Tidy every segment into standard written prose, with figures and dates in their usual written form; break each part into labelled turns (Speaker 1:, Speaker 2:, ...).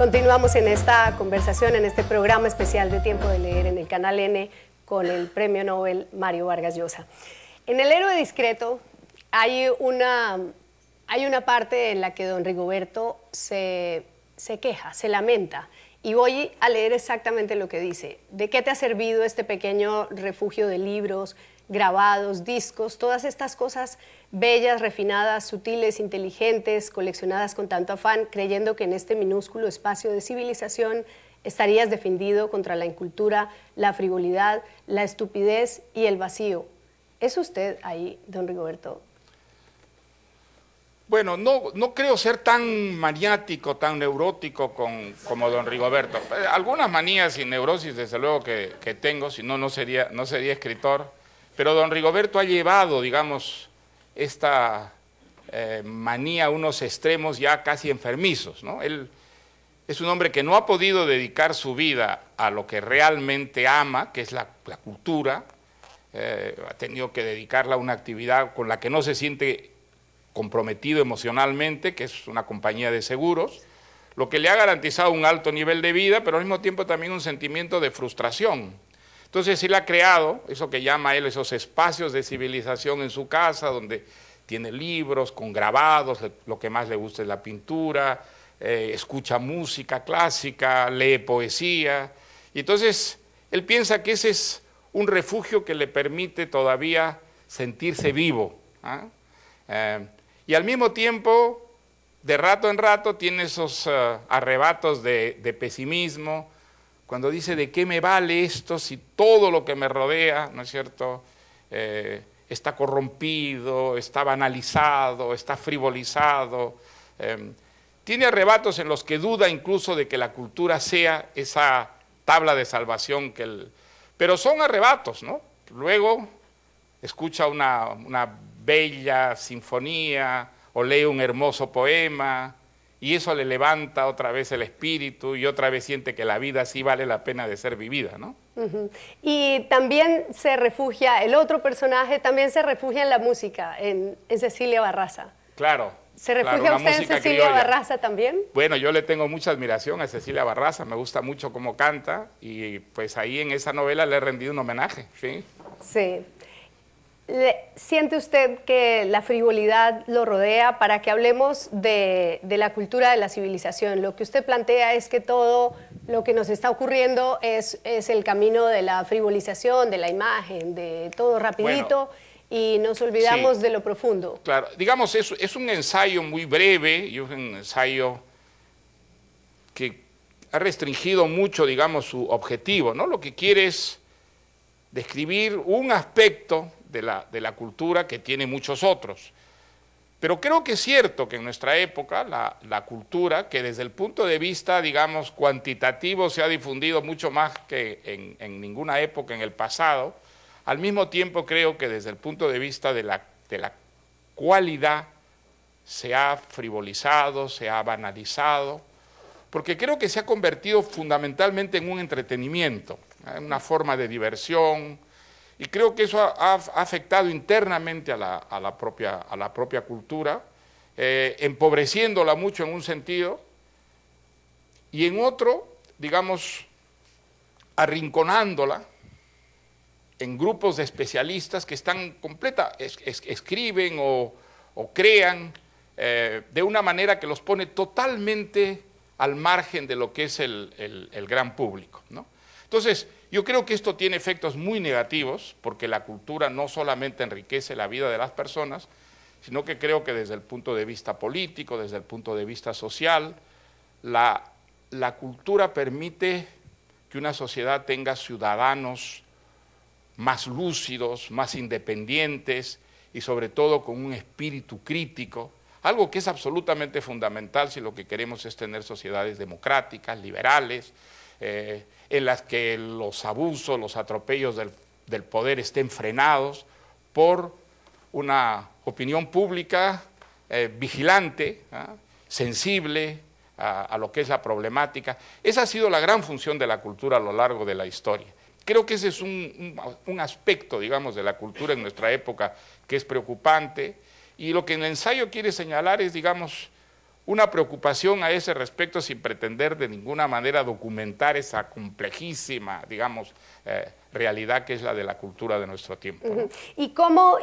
Speaker 1: Continuamos en esta conversación, en este programa especial de Tiempo de Leer en el Canal N con el Premio Nobel Mario Vargas Llosa. En El héroe discreto hay una parte en la que don Rigoberto se queja, se lamenta. Y voy a leer exactamente lo que dice. ¿De qué te ha servido este pequeño refugio de libros, grabados, discos, todas estas cosas bellas, refinadas, sutiles, inteligentes, coleccionadas con tanto afán, creyendo que en este minúsculo espacio de civilización estarías defendido contra la incultura, la frivolidad, la estupidez y el vacío? ¿Es usted ahí, don Rigoberto?
Speaker 2: Bueno, no creo ser tan maniático, tan neurótico como don Rigoberto. Algunas manías y neurosis, desde luego, que tengo, si no sería escritor. Pero don Rigoberto ha llevado, digamos, esta manía a unos extremos ya casi enfermizos, ¿no? Él es un hombre que no ha podido dedicar su vida a lo que realmente ama, que es la cultura. Ha tenido que dedicarla a una actividad con la que no se siente comprometido emocionalmente, que es una compañía de seguros, lo que le ha garantizado un alto nivel de vida, pero al mismo tiempo también un sentimiento de frustración. Entonces él ha creado eso que llama él esos espacios de civilización en su casa, donde tiene libros con grabados, lo que más le gusta es la pintura, escucha música clásica, lee poesía, y entonces él piensa que ese es un refugio que le permite todavía sentirse vivo, ¿eh? Y al mismo tiempo, de rato en rato, tiene esos arrebatos de pesimismo, cuando dice, ¿de qué me vale esto si todo lo que me rodea, ¿no es cierto?, está corrompido, está banalizado, está frivolizado. Tiene arrebatos en los que duda incluso de que la cultura sea esa tabla de salvación que él... Pero son arrebatos, ¿no? Luego escucha una bella sinfonía o lee un hermoso poema y eso le levanta otra vez el espíritu y otra vez siente que la vida sí vale la pena de ser vivida, ¿no? Y también se refugia, el otro personaje también se refugia en la música, en Cecilia Barraza. Claro. ¿Se refugia usted en Cecilia Barraza también? Bueno, yo le tengo mucha admiración a Cecilia Barraza, me gusta mucho cómo canta y pues ahí en esa novela le he rendido un homenaje, ¿sí? Sí. ¿Siente usted que la frivolidad lo rodea? Para que hablemos de la cultura de la civilización, lo que usted plantea es que todo lo que nos está ocurriendo es el camino de la frivolización, de la imagen, de todo rapidito, bueno, y nos olvidamos de lo profundo. Claro, digamos, es un ensayo muy breve y un ensayo que ha restringido mucho, digamos, su objetivo, ¿no? Lo que quiere es describir un aspecto de la cultura que tiene muchos otros. Pero creo que es cierto que en nuestra época la cultura, que desde el punto de vista, digamos, cuantitativo se ha difundido mucho más que en ninguna época en el pasado, al mismo tiempo creo que desde el punto de vista de la cualidad se ha frivolizado, se ha banalizado, porque creo que se ha convertido fundamentalmente en un entretenimiento, en una forma de diversión, y creo que eso ha afectado internamente a la propia cultura, empobreciéndola mucho en un sentido, y en otro, digamos, arrinconándola en grupos de especialistas que están escriben o crean de una manera que los pone totalmente al margen de lo que es el gran público, ¿no? Entonces, yo creo que esto tiene efectos muy negativos, porque la cultura no solamente enriquece la vida de las personas, sino que creo que desde el punto de vista político, desde el punto de vista social, la cultura permite que una sociedad tenga ciudadanos más lúcidos, más independientes y sobre todo con un espíritu crítico, algo que es absolutamente fundamental si lo que queremos es tener sociedades democráticas, liberales, en las que los abusos, los atropellos del poder estén frenados por una opinión pública vigilante, sensible a lo que es la problemática. Esa ha sido la gran función de la cultura a lo largo de la historia. Creo que ese es un aspecto, digamos, de la cultura en nuestra época que es preocupante, y lo que en el ensayo quiere señalar es, digamos, una preocupación a ese respecto sin pretender de ninguna manera documentar esa complejísima, digamos, realidad que es la de la cultura de nuestro tiempo, ¿no?
Speaker 1: ¿Y cómo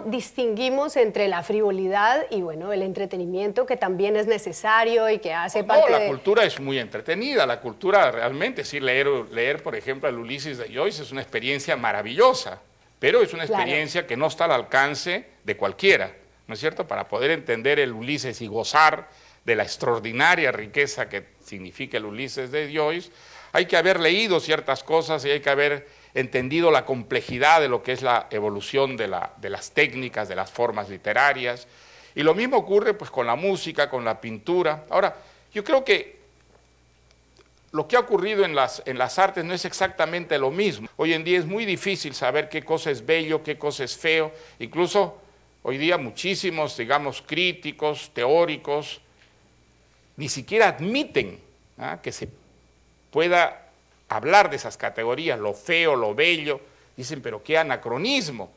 Speaker 1: distinguimos entre la frivolidad y, bueno, el entretenimiento que también es necesario y que hace parte
Speaker 2: de... La cultura es muy entretenida, la cultura realmente, sí, leer, por ejemplo, el Ulises de Joyce es una experiencia maravillosa, pero es una experiencia que no está al alcance de cualquiera, ¿no es cierto? Para poder entender el Ulises y gozar de la extraordinaria riqueza que significa el Ulises de Joyce, hay que haber leído ciertas cosas y hay que haber entendido la complejidad de lo que es la evolución de las técnicas, de las formas literarias. Y lo mismo ocurre pues con la música, con la pintura. Ahora, yo creo que lo que ha ocurrido en las artes no es exactamente lo mismo. Hoy en día es muy difícil saber qué cosa es bello, qué cosa es feo. Incluso hoy día muchísimos, digamos, críticos, teóricos, ni siquiera admiten que se pueda hablar de esas categorías, lo feo, lo bello. Dicen, pero qué anacronismo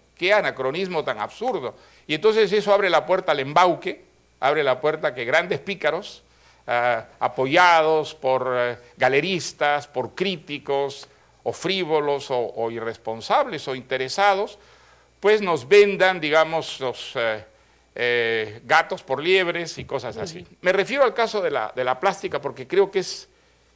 Speaker 2: tan absurdo. Y entonces eso abre la puerta al embauque, abre la puerta a que grandes pícaros, apoyados por galeristas, por críticos, o frívolos, o irresponsables, o interesados, pues nos vendan, digamos, los gatos por liebres y cosas así. Me refiero al caso de la plástica porque creo que es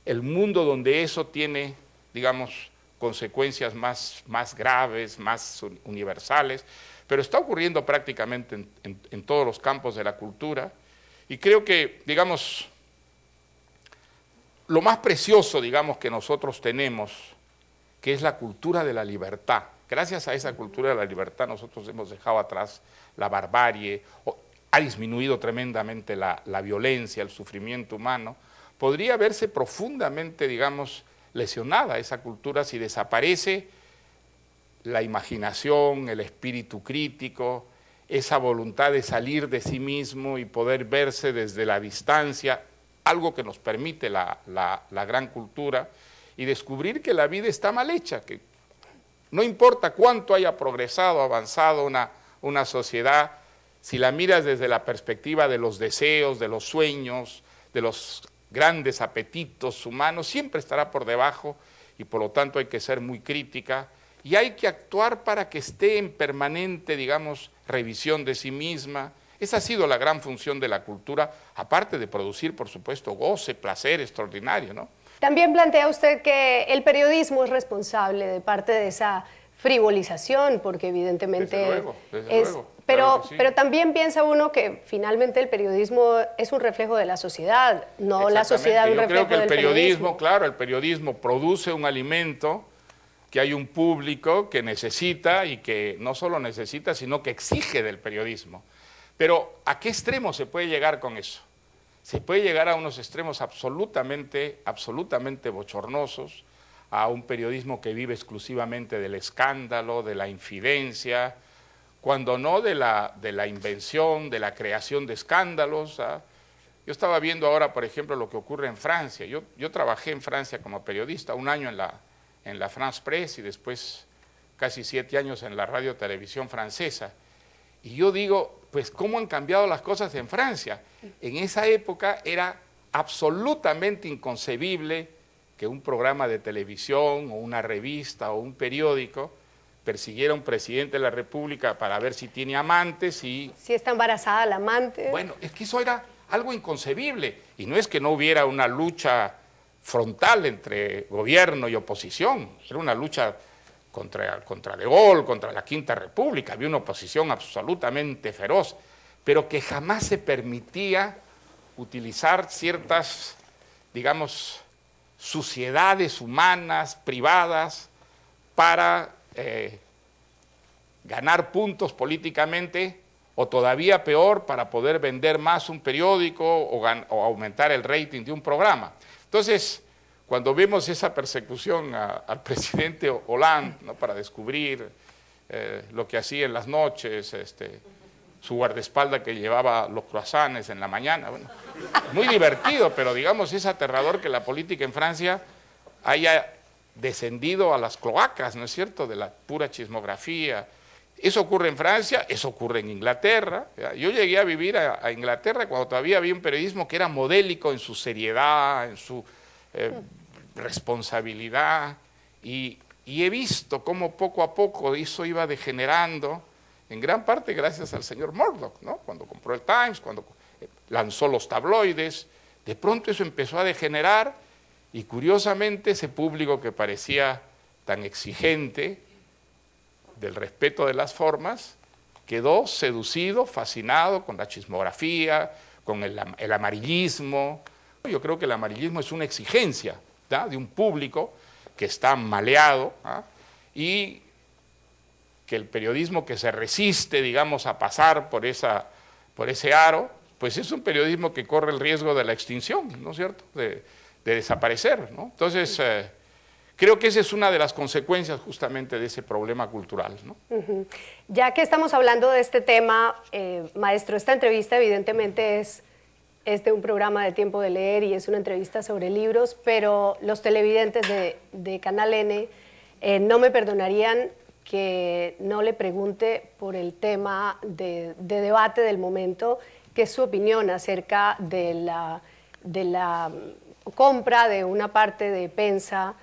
Speaker 2: el mundo donde eso tiene, digamos, consecuencias más graves, más universales, pero está ocurriendo prácticamente en todos los campos de la cultura, y creo que, digamos, lo más precioso, digamos, que nosotros tenemos, que es la cultura de la libertad. Gracias a esa cultura de la libertad nosotros hemos dejado atrás la barbarie, ha disminuido tremendamente la violencia, el sufrimiento humano. Podría verse profundamente, digamos, lesionada esa cultura si desaparece la imaginación, el espíritu crítico, esa voluntad de salir de sí mismo y poder verse desde la distancia, algo que nos permite la gran cultura, y descubrir que la vida está mal hecha, que no importa cuánto haya progresado, avanzado una sociedad, si la miras desde la perspectiva de los deseos, de los sueños, de los grandes apetitos humanos, siempre estará por debajo, y por lo tanto hay que ser muy crítica y hay que actuar para que esté en permanente, digamos, revisión de sí misma. Esa ha sido la gran función de la cultura, aparte de producir, por supuesto, goce, placer extraordinario, ¿no?
Speaker 1: También plantea usted que el periodismo es responsable de parte de esa frivolización, porque evidentemente
Speaker 2: desde luego,
Speaker 1: pero,
Speaker 2: sí.
Speaker 1: Pero también piensa uno que finalmente el periodismo es un reflejo de la sociedad, no la sociedad un reflejo del periodismo. Yo creo que
Speaker 2: el periodismo, claro, el periodismo produce un alimento que hay un público que necesita y que no solo necesita, sino que exige del periodismo. Pero ¿a qué extremo se puede llegar con eso? Se puede llegar a unos extremos absolutamente bochornosos, a un periodismo que vive exclusivamente del escándalo, de la infidencia, cuando no de la invención, de la creación de escándalos. Yo estaba viendo ahora, por ejemplo, lo que ocurre en Francia. Yo trabajé en Francia como periodista, un año en la France Presse y después casi 7 años en la radio televisión francesa. Y yo digo, pues, ¿cómo han cambiado las cosas en Francia? En esa época era absolutamente inconcebible que un programa de televisión o una revista o un periódico persiguiera a un presidente de la República para ver si tiene amantes y...
Speaker 1: Si está embarazada la amante.
Speaker 2: Bueno, es que eso era algo inconcebible. Y no es que no hubiera una lucha frontal entre gobierno y oposición, era una lucha contra De Gaulle, contra la Quinta República, había una oposición absolutamente feroz, pero que jamás se permitía utilizar ciertas, digamos, suciedades humanas, privadas, para ganar puntos políticamente, o todavía peor, para poder vender más un periódico o aumentar el rating de un programa. Entonces, cuando vemos esa persecución al presidente Hollande, ¿no?, para descubrir lo que hacía en las noches, su guardaespaldas que llevaba los croissants en la mañana, bueno, muy divertido, pero digamos es aterrador que la política en Francia haya descendido a las cloacas, ¿no es cierto?, de la pura chismografía. Eso ocurre en Francia, eso ocurre en Inglaterra. Yo llegué a vivir a Inglaterra cuando todavía había un periodismo que era modélico en su seriedad, en su responsabilidad, y he visto cómo poco a poco eso iba degenerando, en gran parte gracias al señor Murdoch, ¿no? Cuando compró el Times, cuando lanzó los tabloides, de pronto eso empezó a degenerar, y curiosamente ese público que parecía tan exigente del respeto de las formas, quedó seducido, fascinado con la chismografía, con el amarillismo. Yo creo que el amarillismo es una exigencia, ¿tá?, de un público que está maleado, ¿ah?, y que el periodismo que se resiste, digamos, a pasar por ese aro, pues es un periodismo que corre el riesgo de la extinción, ¿no es cierto?, de desaparecer, ¿no? Entonces, creo que esa es una de las consecuencias justamente de ese problema cultural, ¿no?
Speaker 1: Ya que estamos hablando de este tema, maestro, esta entrevista evidentemente es de un programa de Tiempo de Leer y es una entrevista sobre libros, pero los televidentes de Canal N no me perdonarían que no le pregunte por el tema de debate del momento, que es su opinión acerca de la compra de una parte de Pensa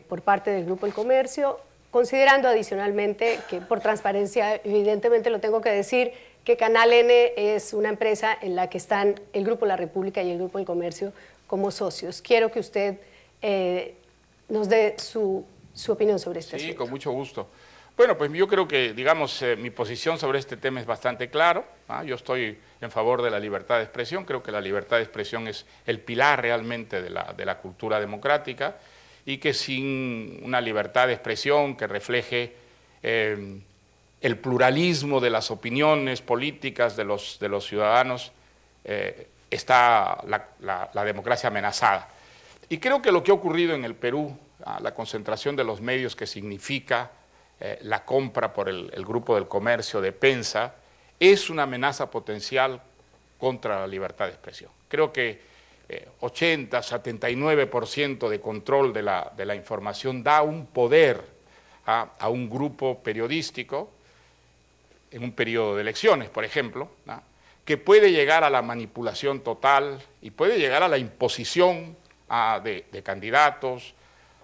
Speaker 1: por parte del Grupo El Comercio, considerando adicionalmente que por transparencia, evidentemente lo tengo que decir, que Canal N es una empresa en la que están el Grupo La República y el Grupo El Comercio como socios. Quiero que usted nos dé su opinión sobre este asunto.
Speaker 2: Sí, con mucho gusto. Bueno, pues yo creo que, digamos, mi posición sobre este tema es bastante claro, ¿ah? Yo estoy en favor de la libertad de expresión, creo que la libertad de expresión es el pilar realmente de la cultura democrática, y que sin una libertad de expresión que refleje el pluralismo de las opiniones políticas de los ciudadanos, está la democracia amenazada. Y creo que lo que ha ocurrido en el Perú, la concentración de los medios que significa la compra por el Grupo del Comercio de Pensa, es una amenaza potencial contra la libertad de expresión. Creo que 80, 79% de control de la información da un poder a un grupo periodístico en un periodo de elecciones, por ejemplo, ¿no?, que puede llegar a la manipulación total y puede llegar a la imposición de candidatos,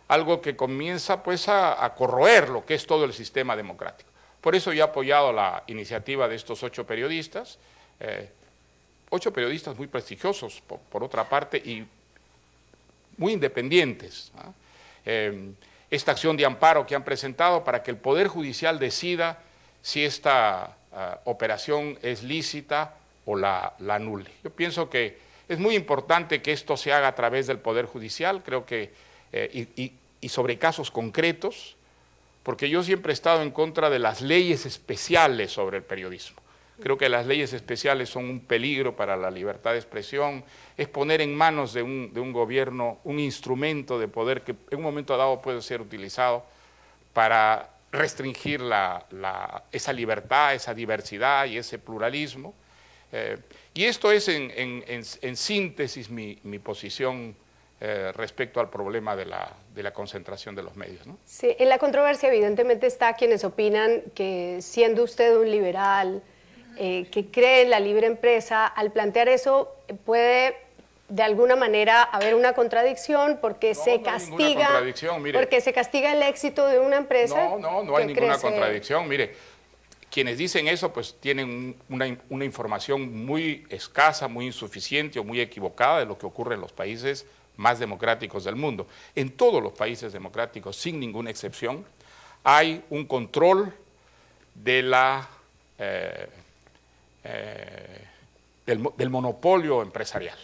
Speaker 2: algo que comienza pues a corroer lo que es todo el sistema democrático. Por eso yo he apoyado la iniciativa de estos 8 periodistas, 8 periodistas muy prestigiosos, por otra parte, y muy independientes, ¿no? Esta acción de amparo que han presentado para que el Poder Judicial decida si esta operación es lícita o la anule. Yo pienso que es muy importante que esto se haga a través del Poder Judicial, creo que, y sobre casos concretos, porque yo siempre he estado en contra de las leyes especiales sobre el periodismo. Creo que las leyes especiales son un peligro para la libertad de expresión, es poner en manos de un gobierno un instrumento de poder que en un momento dado puede ser utilizado para restringir esa libertad, esa diversidad y ese pluralismo. Y esto es en síntesis mi posición respecto al problema de la concentración de los medios, ¿no?
Speaker 1: Sí, en la controversia evidentemente está quienes opinan que siendo usted un liberal, que cree en la libre empresa, al plantear eso puede de alguna manera haber una contradicción porque se castiga, porque se castiga el éxito de una empresa.
Speaker 2: No hay ninguna contradicción. Mire, quienes dicen eso pues tienen una información muy escasa, muy insuficiente o muy equivocada de lo que ocurre en los países más democráticos del mundo. En todos los países democráticos, sin ninguna excepción, hay un control de del monopolio empresarial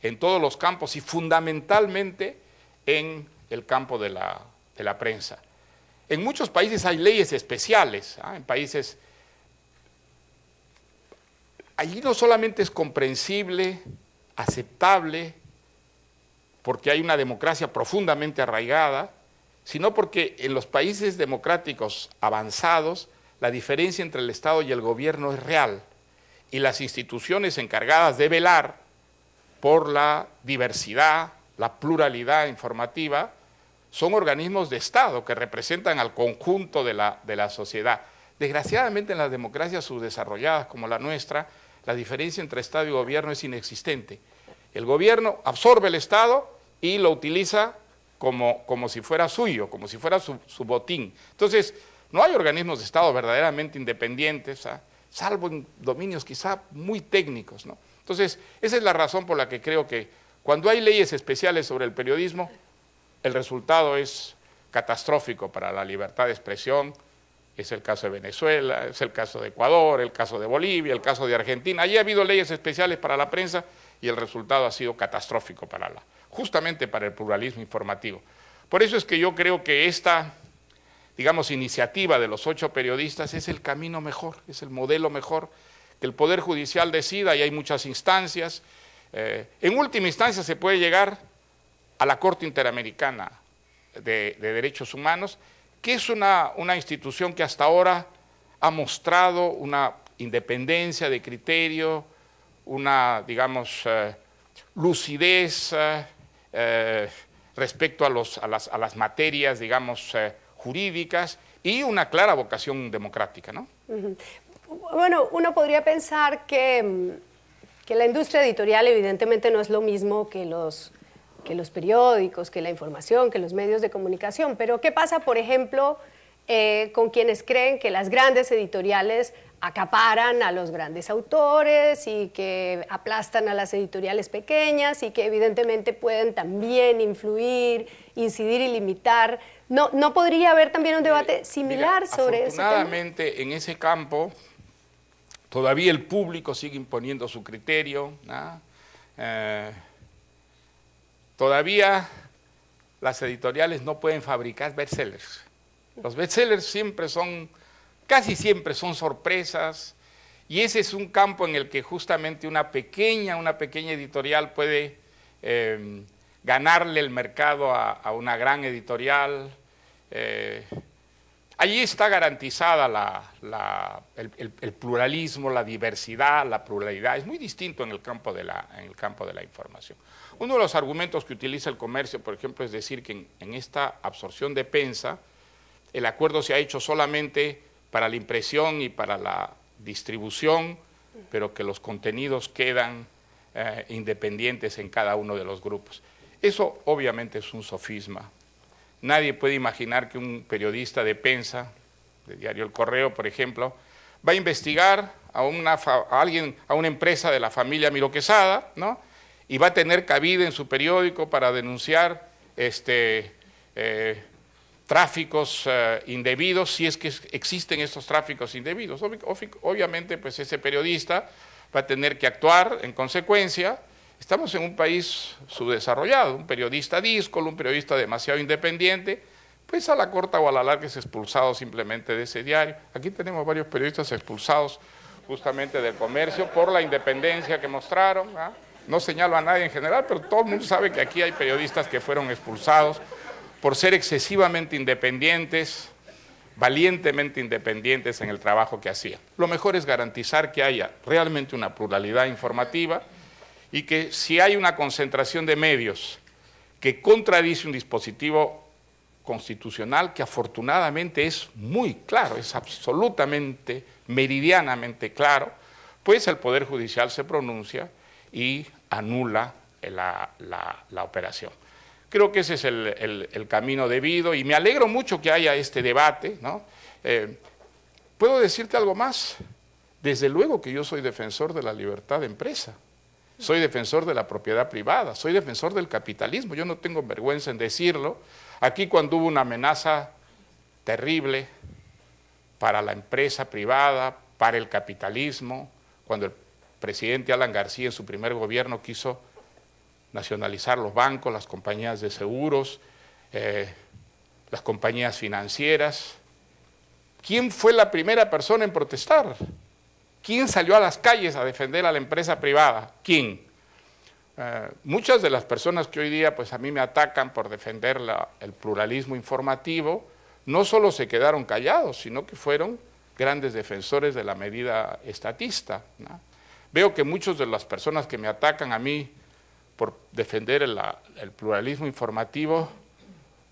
Speaker 2: en todos los campos y fundamentalmente en el campo de la prensa. En muchos países hay leyes especiales, en países. Allí no solamente es comprensible, aceptable, porque hay una democracia profundamente arraigada, sino porque en los países democráticos avanzados la diferencia entre el Estado y el gobierno es real y las instituciones encargadas de velar por la diversidad, la pluralidad informativa, son organismos de Estado que representan al conjunto de la sociedad. Desgraciadamente en las democracias subdesarrolladas como la nuestra, la diferencia entre Estado y gobierno es inexistente. El gobierno absorbe el Estado y lo utiliza como si fuera suyo, como si fuera su botín. Entonces, no hay organismos de Estado verdaderamente independientes, salvo en dominios quizá muy técnicos, ¿no? Entonces, esa es la razón por la que creo que cuando hay leyes especiales sobre el periodismo, el resultado es catastrófico para la libertad de expresión. Es el caso de Venezuela, es el caso de Ecuador, el caso de Bolivia, el caso de Argentina. Allí ha habido leyes especiales para la prensa y el resultado ha sido catastrófico justamente para el pluralismo informativo. Por eso es que yo creo que esta, digamos, iniciativa de los 8 periodistas es el camino mejor, es el modelo mejor, que el Poder Judicial decida, y hay muchas instancias. En última instancia se puede llegar a la Corte Interamericana de Derechos Humanos, que es una institución que hasta ahora ha mostrado una independencia de criterio, una, digamos, lucidez respecto a las materias, digamos, jurídicas y una clara vocación democrática, ¿no?
Speaker 1: Bueno, uno podría pensar que la industria editorial evidentemente no es lo mismo que los periódicos, que la información, que los medios de comunicación, pero ¿qué pasa, por ejemplo, con quienes creen que las grandes editoriales acaparan a los grandes autores y que aplastan a las editoriales pequeñas y que evidentemente pueden también influir, incidir y limitar? ¿No podría haber también un debate similar sobre ese tema?
Speaker 2: Afortunadamente, en ese campo, todavía el público sigue imponiendo su criterio, ¿no? Todavía las editoriales no pueden fabricar bestsellers. Los bestsellers casi siempre son sorpresas, y ese es un campo en el que justamente una pequeña editorial puede ganarle el mercado a una gran editorial. Allí está garantizada el pluralismo, la diversidad, la pluralidad. Es muy distinto en el campo de la información. Uno de los argumentos que utiliza el comercio, por ejemplo, es decir que en esta absorción de Pensa, el acuerdo se ha hecho solamente para la impresión y para la distribución, pero que los contenidos quedan independientes en cada uno de los grupos. Eso obviamente es un sofisma. Nadie puede imaginar que un periodista de Pensa, del diario El Correo, por ejemplo, va a investigar a una empresa de la familia Miro Quesada, ¿no? Y va a tener cabida en su periódico para denunciar tráficos indebidos, si es que existen estos tráficos indebidos. Obviamente, pues ese periodista va a tener que actuar en consecuencia. Estamos en un país subdesarrollado, un periodista díscolo, un periodista demasiado independiente, pues a la corta o a la larga es expulsado simplemente de ese diario. Aquí tenemos varios periodistas expulsados justamente del comercio por la independencia que mostraron, ¿ah? No señalo a nadie en general, pero todo el mundo sabe que aquí hay periodistas que fueron expulsados por ser excesivamente independientes, valientemente independientes en el trabajo que hacían. Lo mejor es garantizar que haya realmente una pluralidad informativa y que si hay una concentración de medios que contradice un dispositivo constitucional que afortunadamente es muy claro, es absolutamente, meridianamente claro, pues el Poder Judicial se pronuncia y anula la operación. Creo que ese es el camino debido y me alegro mucho que haya este debate, ¿no? ¿Puedo decirte algo más? Desde luego que yo soy defensor de la libertad de empresa, soy defensor de la propiedad privada, soy defensor del capitalismo, yo no tengo vergüenza en decirlo. Aquí cuando hubo una amenaza terrible para la empresa privada, para el capitalismo, cuando el presidente Alan García en su primer gobierno quiso nacionalizar los bancos, las compañías de seguros, las compañías financieras. ¿Quién fue la primera persona en protestar? ¿Quién salió a las calles a defender a la empresa privada? ¿Quién? Muchas de las personas que hoy día pues a mí me atacan por defender el pluralismo informativo, no solo se quedaron callados, sino que fueron grandes defensores de la medida estatista, ¿no? Veo que muchas de las personas que me atacan a mí por defender el pluralismo informativo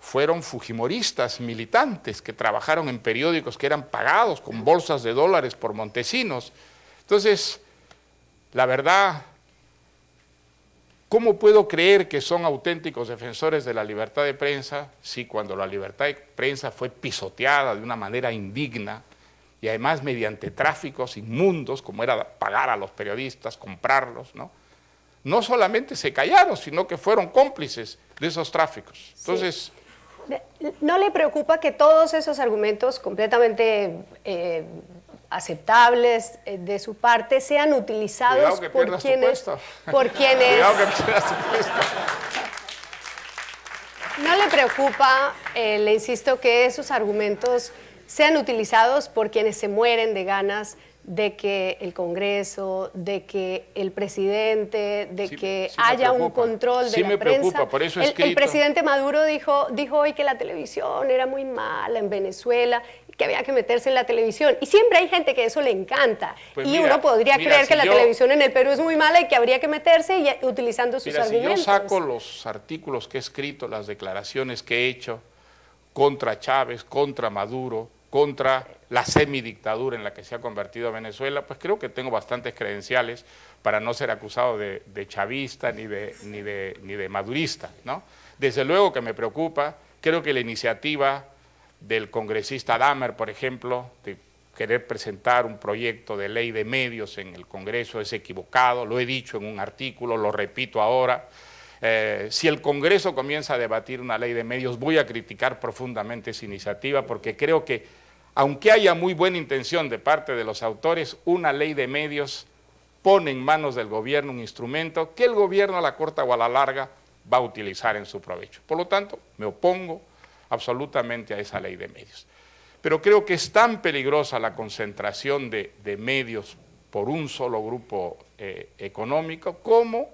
Speaker 2: fueron fujimoristas militantes que trabajaron en periódicos que eran pagados con bolsas de dólares por Montesinos. Entonces, la verdad, ¿cómo puedo creer que son auténticos defensores de la libertad de prensa si cuando la libertad de prensa fue pisoteada de una manera indigna y además mediante tráficos inmundos, como era pagar a los periodistas, comprarlos, ¿no? No solamente se callaron, sino que fueron cómplices de esos tráficos. Entonces,
Speaker 1: ¿no le preocupa que todos esos argumentos completamente aceptables de su parte sean utilizados por quienes... Cuidado que pierdas tu puesto. ¿No le preocupa, le insisto, que esos argumentos sean utilizados por quienes se mueren de ganas de que el Congreso, de que el presidente, de que haya un control de la prensa?
Speaker 2: Preocupa, por eso
Speaker 1: el presidente Maduro dijo hoy que la televisión era muy mala en Venezuela, que había que meterse en la televisión. Y siempre hay gente que eso le encanta. Pues y uno podría creer que la televisión en el Perú es muy mala y que habría que meterse y utilizando sus argumentos.
Speaker 2: Si yo saco los artículos que he escrito, las declaraciones que he hecho contra Chávez, contra Maduro, contra la semidictadura en la que se ha convertido Venezuela, pues creo que tengo bastantes credenciales para no ser acusado de chavista ni de madurista, ¿no? Desde luego que me preocupa, creo que la iniciativa del congresista Dahmer, por ejemplo, de querer presentar un proyecto de ley de medios en el Congreso es equivocado, lo he dicho en un artículo, lo repito ahora. Si el Congreso comienza a debatir una ley de medios, voy a criticar profundamente esa iniciativa porque creo que, aunque haya muy buena intención de parte de los autores, una ley de medios pone en manos del gobierno un instrumento que el gobierno a la corta o a la larga va a utilizar en su provecho. Por lo tanto, me opongo absolutamente a esa ley de medios. Pero creo que es tan peligrosa la concentración de medios por un solo grupo económico como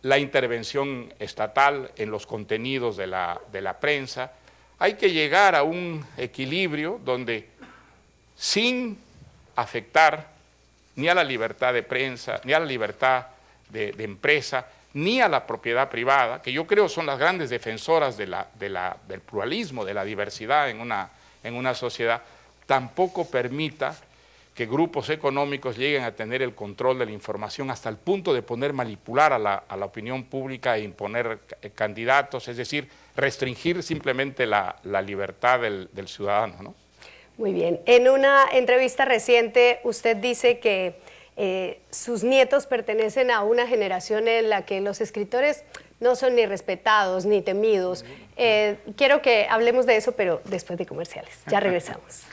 Speaker 2: la intervención estatal en los contenidos de la prensa. Hay que llegar a un equilibrio donde, sin afectar ni a la libertad de prensa, ni a la libertad de empresa, ni a la propiedad privada, que yo creo son las grandes defensoras del pluralismo, de la diversidad en una sociedad, tampoco permita que grupos económicos lleguen a tener el control de la información hasta el punto de poder manipular a la opinión pública e imponer candidatos, es decir, restringir simplemente la libertad del ciudadano, ¿no?
Speaker 1: Muy bien. En una entrevista reciente usted dice que sus nietos pertenecen a una generación en la que los escritores no son ni respetados ni temidos. Quiero que hablemos de eso, pero después de comerciales. Ya regresamos.